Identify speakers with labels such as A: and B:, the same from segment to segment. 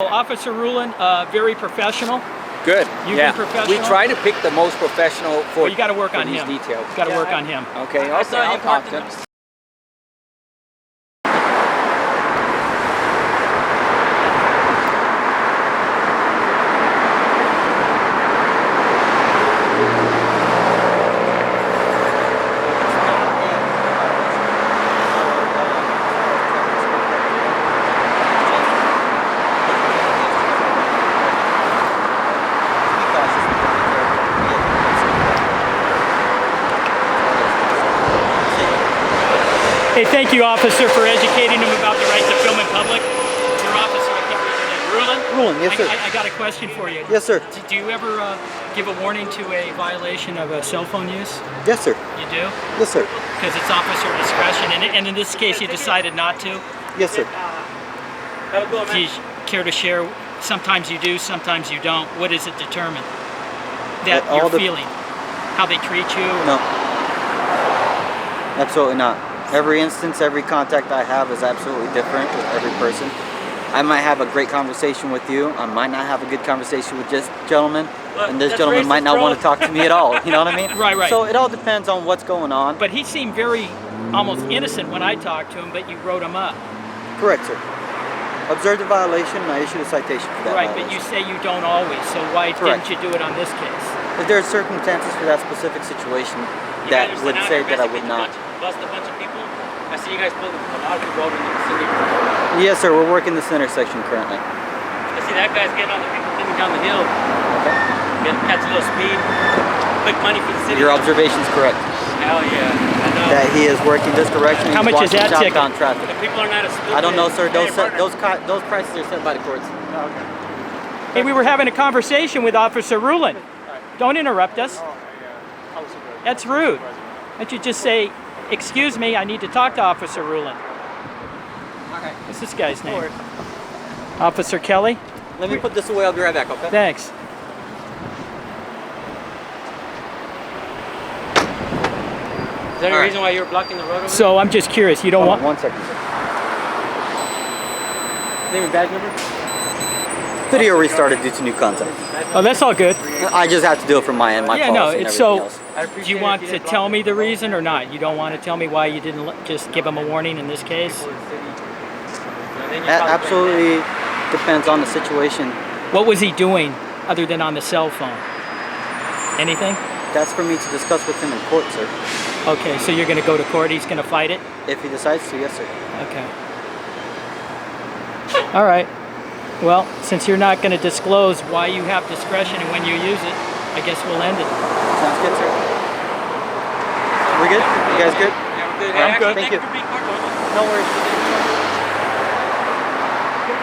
A: Officer Rulin, very professional.
B: Good.
A: You've been professional?
B: We try to pick the most professional for,
A: well, you got to work on
B: these
A: him.
B: details.
A: Got to work on him.
B: Okay, I'll talk to him.
A: Hey, thank you, officer, for educating him about the right to film in public. Your officer, I can't read your name. Rulin?
C: Rulin, yes, sir.
A: I got a question for you.
C: Yes, sir.
A: Do you ever give a warning to a violation of cell phone use?
C: Yes, sir.
A: You do?
C: Yes, sir.
A: Because it's officer discretion, and in this case, you decided not to?
C: Yes, sir.
A: Do you care to share? Sometimes you do, sometimes you don't. What does it determine? That you're feeling? How they treat you?
C: No. Absolutely not. Every instance, every contact I have is absolutely different with every person. I might have a great conversation with you. I might not have a good conversation with this gentleman. And this gentleman might not want to talk to me at all. You know what I mean?
A: Right.
C: So it all depends on what's going on.
A: But he seemed very almost innocent when I talked to him, but you wrote him up.
C: Correct, sir. Observed a violation and I issued a citation for that
A: Right,
C: violation.
A: but you say you don't always, so why didn't you do it on this case?
C: If there are circumstances for that specific situation that would say that I would not.
D: Bust a bunch of people. I see you guys pulled a lot of people over in the vicinity.
C: Yes, sir. We're working this intersection currently.
D: I see that guy's getting all the people coming down the hill.
C: Okay.
D: Getting catch a little speed. Quick money for the city.
C: Your observation's correct.
D: Hell yeah. I know.
C: That he is working this direction.
A: How much is that ticket?
C: Down traffic.
D: The people are not as stupid.
C: I don't know, sir. Those
D: Hey,
C: those prices are set by the courts.
D: Oh, okay.
A: Hey, we were having a conversation with Officer Rulin. Don't interrupt us. That's rude. Why don't you just say, excuse me, I need to talk to Officer Rulin.
D: Okay.
A: What's this guy's name? Officer Kelly?
C: Let me put this away. I'll be right back, okay?
A: Thanks.
D: Is there any reason why you were blocking the road over
A: So I'm just curious, you don't
C: Hold
A: want...
C: on 1 second, sir.
D: there? Name and badge number?
C: Video restarted due to new contact.
A: Oh, that's all good.
C: I just have to do it from my end, my
A: Yeah, no,
C: policy and
A: it's
C: everything
A: so...
C: else.
A: Do you want to tell me the reason or not? You don't want to tell me why you didn't just give him a warning in this case?
C: That absolutely depends on the situation.
A: What was he doing other than on the cell phone? Anything?
C: That's for me to discuss with him in court, sir.
A: Okay, so you're going to go to court, he's going to fight it?
C: If he decides to, yes, sir.
A: Okay. All right. Well, since you're not going to disclose why you have discretion and when you use it, I guess we'll end it.
C: Sounds good, sir. We good? You guys good?
D: Yeah, we're good.
A: I'm good.
C: Thank you. No worries.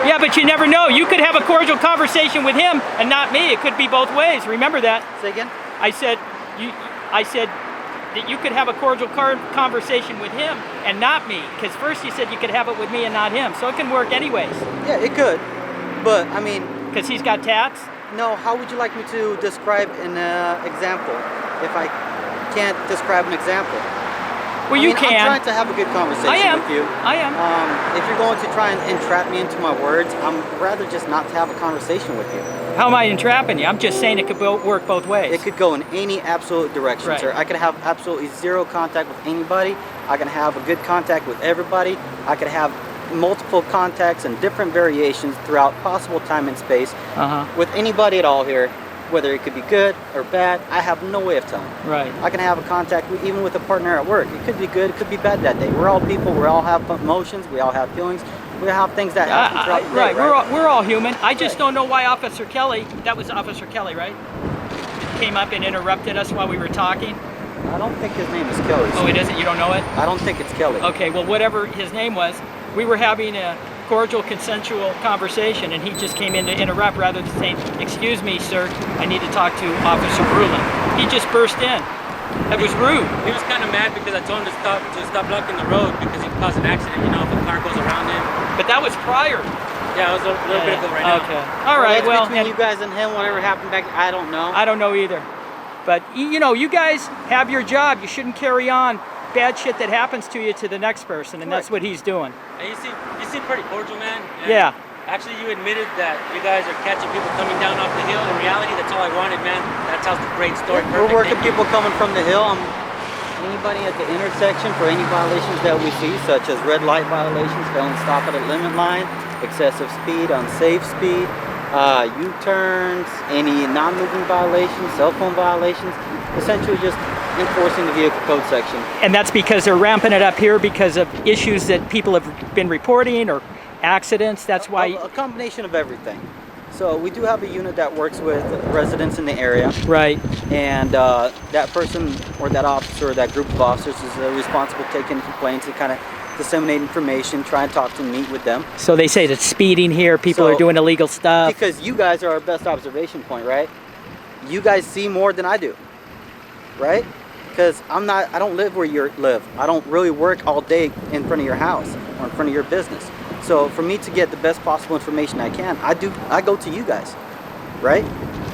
A: Yeah, but you never know. You could have a cordial conversation with him and not me. It could be both ways. Remember that.
C: Say again?
A: I said that you could have a cordial conversation with him and not me. Because first you said you could have it with me and not him. So it can work anyways.
C: Yeah, it could. But, I mean...
A: Because he's got tats?
C: No, how would you like me to describe an example if I can't describe an example?
A: Well, you can.
C: I'm trying to have a good conversation with you.
A: I am.
C: If you're going to try and entrap me into my words, I'm rather just not to have a conversation with you.
A: How am I entrapping you? I'm just saying it could work both ways.
C: It could go in any absolute direction,
A: Right.
C: sir. I could have absolutely zero contact with anybody. I can have a good contact with everybody. I could have multiple contacts and different variations throughout possible time and space with anybody at all here, whether it could be good or bad. I have no way of telling.
A: Right.
C: I can have a contact even with a partner at work. It could be good, it could be bad that day. We're all people, we all have emotions, we all have feelings, we all have things that happen throughout the day, right?
A: We're all human. I just don't know why Officer Kelly, that was Officer Kelly, right? Came up and interrupted us while we were talking.
C: I don't think his name is Kelly.
A: Oh, it isn't? You don't know it?
C: I don't think it's Kelly.
A: Okay, well, whatever his name was, we were having a cordial, consensual conversation, and he just came in to interrupt rather than saying, excuse me, sir, I need to talk to Officer Rulin. He just burst in. That was rude.
D: He was kind of mad because I told him to stop blocking the road because he caused an accident, you know, if a car goes around him.
A: But that was prior.
D: Yeah, it was a little bit ago right now.
A: Okay. All right, well.
C: Between you guys and him, whatever happened back, I don't know.
A: I don't know either. But, you know, you guys have your job. You shouldn't carry on bad shit that happens to you to the next person, and that's what he's doing.
D: And you seem pretty cordial, man. And
A: Yeah.
D: Actually, you admitted that you guys are catching people coming down off the hill. In reality, that's all I wanted, man. That tells the great story.
C: We're working
D: Perfect.
C: people coming from the hill. Anybody at the intersection for any violations that we see, such as red light violations, failing to stop at a limit line, excessive speed, unsafe speed, U-turns, any non-moving violations, cell phone violations, essentially just enforcing the vehicle code section.
A: And that's because they're ramping it up here because of issues that people have been reporting or accidents. That's why.
C: A combination of everything. So we do have a unit that works with residents in the area.
A: Right.
C: And that person or that officer or that group of officers is responsible for taking complaints and kind of disseminate information, try and talk to them, meet with them.
A: So they say that speeding here, people
C: So,
A: are doing illegal stuff.
C: Because you guys are our best observation point, right? You guys see more than I do, right? Because I don't live where you live. I don't really work all day in front of your house or in front of your business. So for me to get the best possible information I can, I go to you guys, right?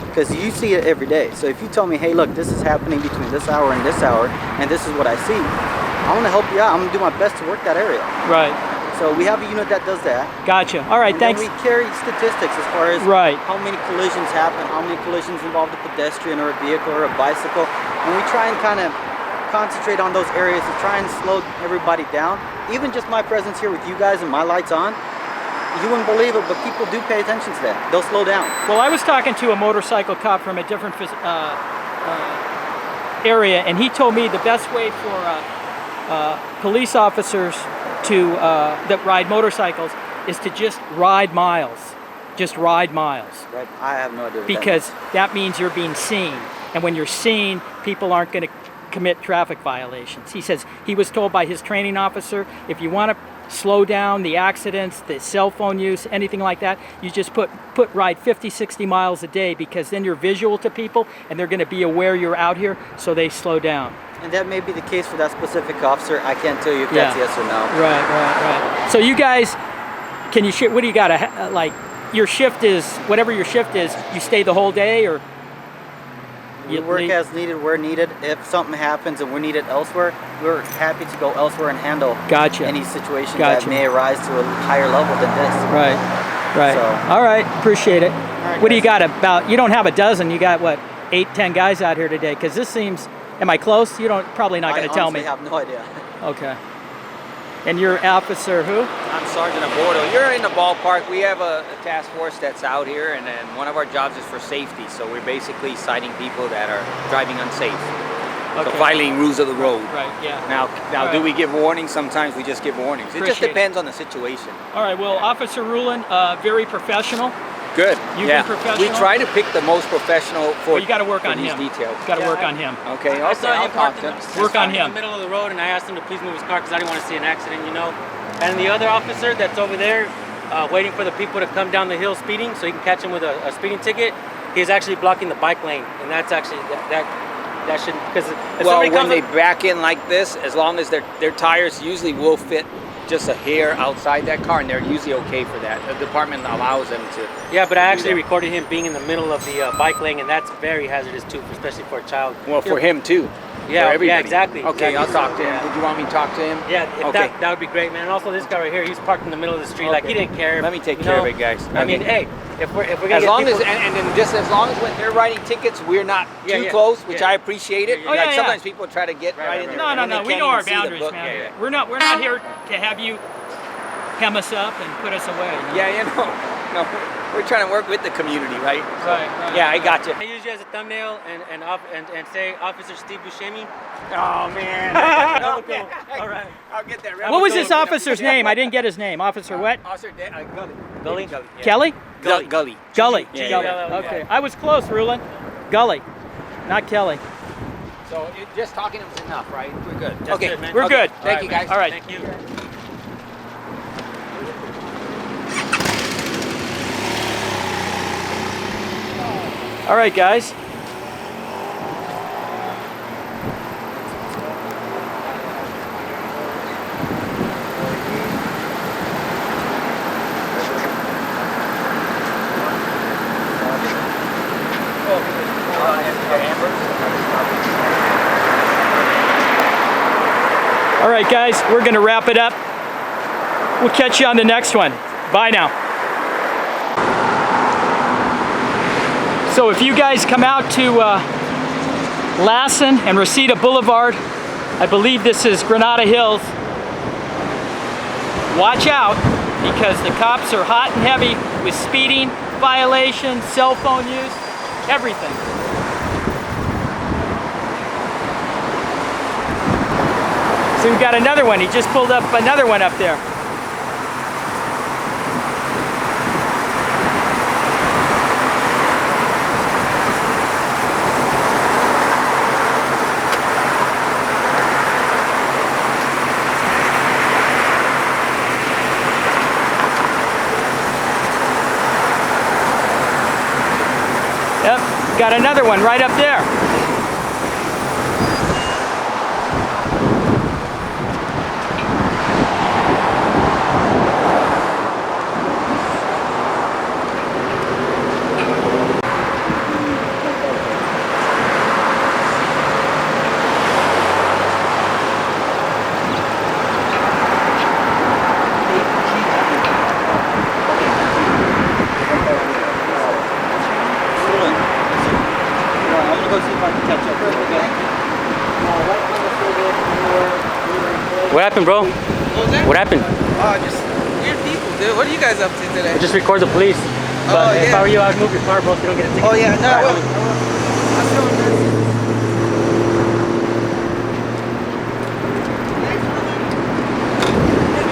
C: Because you see it every day. So if you tell me, hey, look, this is happening between this hour and this hour, and this is what I see, I want to help you out. I'm going to do my best to work that area.
A: Right.
C: So we have a unit that does that.
A: Gotcha. All right,
C: And
A: thanks.
C: then we carry statistics as far as
A: Right.
C: how many collisions happen, how many collisions involve a pedestrian or a vehicle or a bicycle. And we try and kind of concentrate on those areas to try and slow everybody down. Even just my presence here with you guys and my lights on, you wouldn't believe it, but people do pay attention to that. They'll slow down.
A: Well, I was talking to a motorcycle cop from a different area, and he told me the best way for police officers to that ride motorcycles is to just ride miles. Just ride miles.
C: Right? I have no idea what
A: Because that means you're being seen. And when you're seen, people aren't going to commit traffic violations. He says he was told by his training officer, if you want to slow down the accidents, the cell phone use, anything like that, you just ride 50, 60 miles a day, because then you're visual to people and they're going to be aware you're out here, so they slow down.
C: And that may be the case for that specific officer. I can't tell you if that's yes or no.
A: Right. So you guys, can you what do you got? Like your shift is, whatever your shift is, you stay the whole day, or?
C: We work as needed, where needed. If something happens and we're needed elsewhere, we're happy to go elsewhere and handle any situation that may arise to a higher level than this.
A: Right.
C: So,
A: all right, appreciate it.
C: right,
A: What do you got about? You don't have a dozen. You got what, 8, 10 guys out here today? Because this seems. Am I close? You don't probably not going to tell me.
C: I have no idea.
A: Okay. And you're officer who?
B: I'm Sergeant Abordo. You're in the ballpark. We have a task force that's out here, and then one of our jobs is for safety. So we're basically citing people that are driving unsafe, so violating rules of the road.
A: Right. Yeah.
B: Now, do we give warnings? Sometimes we just give warnings. It just depends on the situation.
A: All right. Well, Officer Rulin, very professional.
B: Good.
A: You've been professional.
B: We try to pick the most professional for.
A: You got to work on
B: these
A: him.
B: details.
A: Got to work on him.
B: Okay.
D: I saw
B: I'll
D: him
B: talk
D: parked
B: to
D: in
B: him.
A: Work on him.
D: in the middle of the road, and I asked him to please move his car because I didn't want to see an accident, you know. And the other officer that's over there, waiting for the people to come down the hill speeding, so he can catch him with a speeding ticket. He's actually blocking the bike lane, and that's actually that should, because
B: when they back in like this, as long as their tires usually will fit just a hair outside that car, and they're usually okay for that. The department allows them to.
D: Yeah, but I actually recorded him being in the middle of the bike lane, and that's very hazardous too, especially for a child.
B: Well, for him too.
D: Yeah, exactly.
B: Okay, I'll talk to him. Would you want me to talk to him?
D: Yeah, that would be great, man. And also this guy right here, he's parked in the middle of the street, like he didn't care.
B: Let me take care of it, guys.
D: I mean, hey, if we're gonna
B: as
D: get
B: long
D: people,
B: as and then just as long as when they're writing tickets, we're not too close, which I appreciate it.
A: Oh, yeah,
B: Sometimes people try to get right in there.
A: No. We know our boundaries, man. We're not here to have you hem us up and put us away.
B: Yeah, no, we're trying to work with the community, right?
A: Right.
B: Yeah, I got you.
D: I use you as a thumbnail and say Officer Steve Buscemi.
B: Oh man.
D: All right.
B: I'll get that.
A: What was this officer's name? I didn't get his name. Officer what?
B: Officer
D: Gully.
A: Kelly?
B: Gully.
A: Gully.
D: Yeah.
A: Okay. I was close, Rulin. Gully, not Kelly.
B: So just talking to him is enough, right? We're good.
D: That's
B: Okay,
D: good, man.
A: We're good.
B: Thank you, guys.
A: All right.
D: Thank you.
A: All right, guys. All right, guys, we're going to wrap it up. We'll catch you on the next one. Bye now. So if you guys come out to Lassen and Reseda Boulevard, I believe this is Granada Hills, watch out, because the cops are hot and heavy with speeding violations, cell phone use, everything. So we've got another one. He just pulled up another one up there. Yep, got another one right up there.
D: What happened, bro? What happened?
E: Oh, just weird people, dude. What are you guys up to today?
D: Just record the police. But if
E: yeah.
D: I were you, I'd move your car, bro, so you don't get a ticket.
E: Oh, yeah, no, I will. I'm feeling this.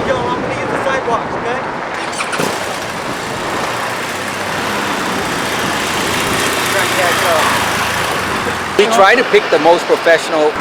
C: Yo, I'm gonna use the sidewalks, okay?
B: We try to pick the most professional